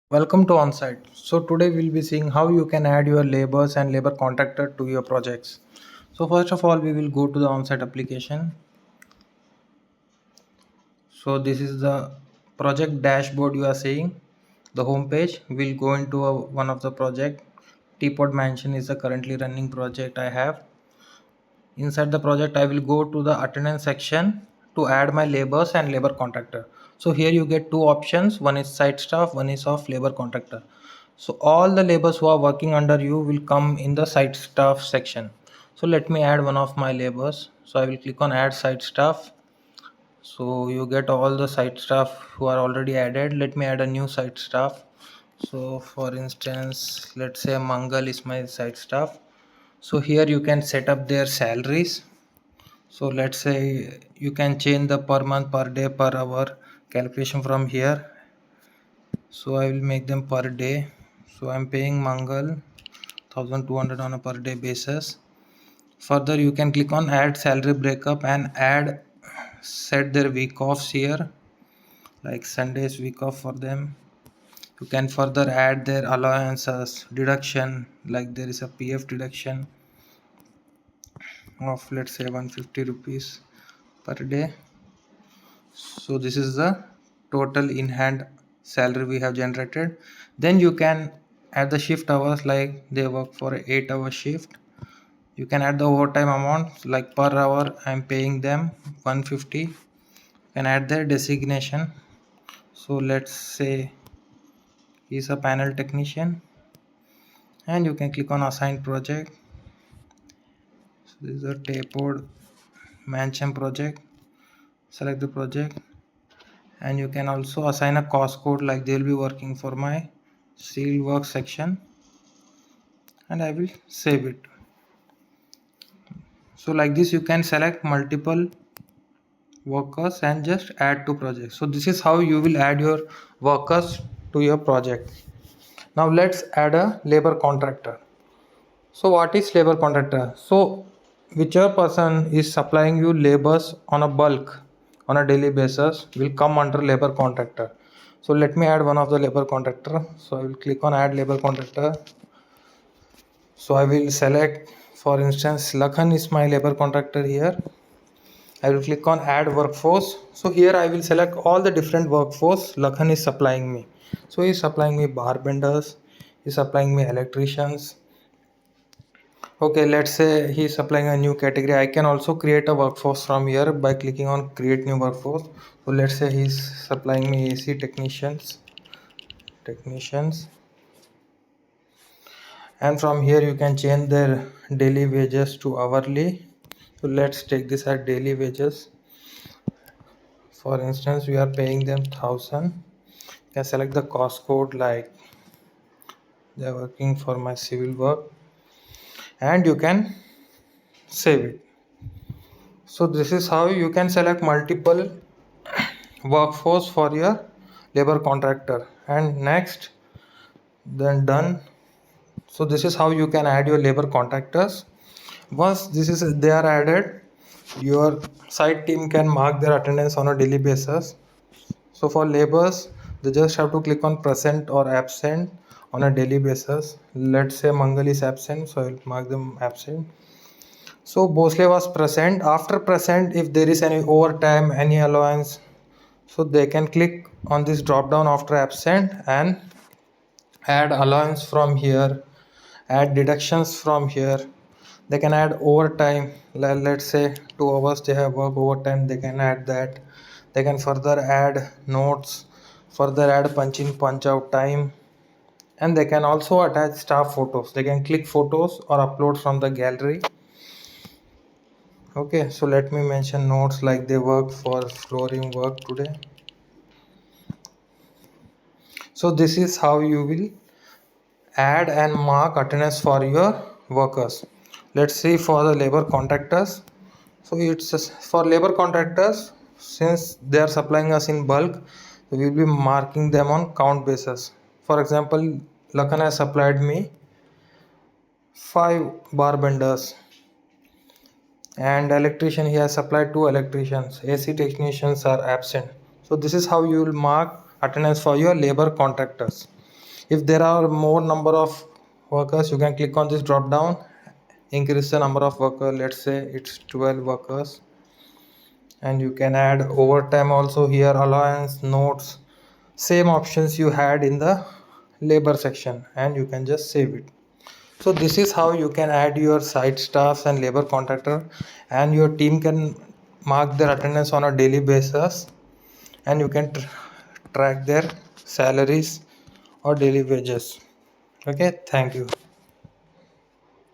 Welcome to Onsite. So today we'll be seeing how you can add your labors and labor contractor to your projects. So first of all, we will go to the Onsite application. So this is the project dashboard you are seeing. The home page. We'll go into one of the project. Teapot Mansion is the currently running project I have. Inside the project, I will go to the attendance section to add my labors and labor contractor. So here you get two options. One is site staff, one is of labor contractor. So all the laborers who are working under you will come in the site staff section. So let me add one of my laborers. So I will click on add site staff. So you get all the site staff who are already added. Let me add a new site staff. So for instance, let's say Mangal is my site staff. So here you can set up their salaries. So let's say you can change the per month, per day, per hour calculation from here. So I will make them per day. So I'm paying Mangal 1200 on a per day basis. Further, you can click on add salary breakup and add set their week offs here, like Sundays week off for them. You can further add their allowances deduction, like there is a PF deduction of let's say 150 rupees per day. So this is the total in hand salary we have generated. Then you can add the shift hours, like they work for a 8-hour shift. You can add the overtime amount, like per hour I'm paying them 150. You can add their designation. So let's say he's a panel technician, and you can click on assign project. So this is a tapered mansion project. Select the project, and you can also assign a cost code, like they'll be working for my steel work section, and I will save it. So like this you can select multiple workers and just add to project. So this is how you will add your workers to your project. Now let's add a labor contractor. So what is labor contractor? So whichever person is supplying you labors on a bulk on a daily basis will come under labor contractor. So let me add one of the labor contractor. So I will click on add labor contractor. So I will select, for instance, Lakhan is my labor contractor here. I will click on add workforce. So here I will select all the different workforce Lakhan is supplying me. So he is supplying me bar benders, he is supplying me electricians. Okay, let's say he is supplying a new category. I can also create a workforce from here by clicking on create new workforce. So let's say he is supplying me AC technicians. And from here you can change their daily wages to hourly. So let's take this as daily wages. For instance, we are paying them 1000. You can select the cost code, like they are working for my civil work, and you can save it. So this is how you can select multiple workforce for your labor contractor. And next, then done. So this is how you can add your labor contractors. Once this is they are added, your site team can mark their attendance on a daily basis. So for labors, they just have to click on present or absent on a daily basis. Let's say Mangal is absent, so I'll mark them absent. So Bosle was present. After present, if there is any overtime, any allowance, so they can click on this drop down after absent and add allowance from here, add deductions from here. They can add overtime. Let's say 2 hours they have work overtime, they can add that. They can further add notes, further add punch in punch out time, and they can also attach staff photos. They can click photos or upload from the gallery. Okay, so let me mention notes, like they work for flooring work today. So this is how you will add and mark attendance for your workers. Let's see for the labor contractors. So it's for labor contractors, since they are supplying us in bulk, we will be marking them on count basis. For example, Lakan has supplied me 5 bar benders, and electrician, he has supplied 2 electricians. AC technicians are absent. So this is how you will mark attendance for your labor contractors. If there are more number of workers, you can click on this drop down, increase the number of workers, let's say it's 12 workers, and you can add overtime also here, allowance, notes, same options you had in the labor section, and you can just save it. So this is how you can add your site staffs and labor contractor, and your team can mark their attendance on a daily basis, and you can track their salaries or daily wages. Okay, thank you.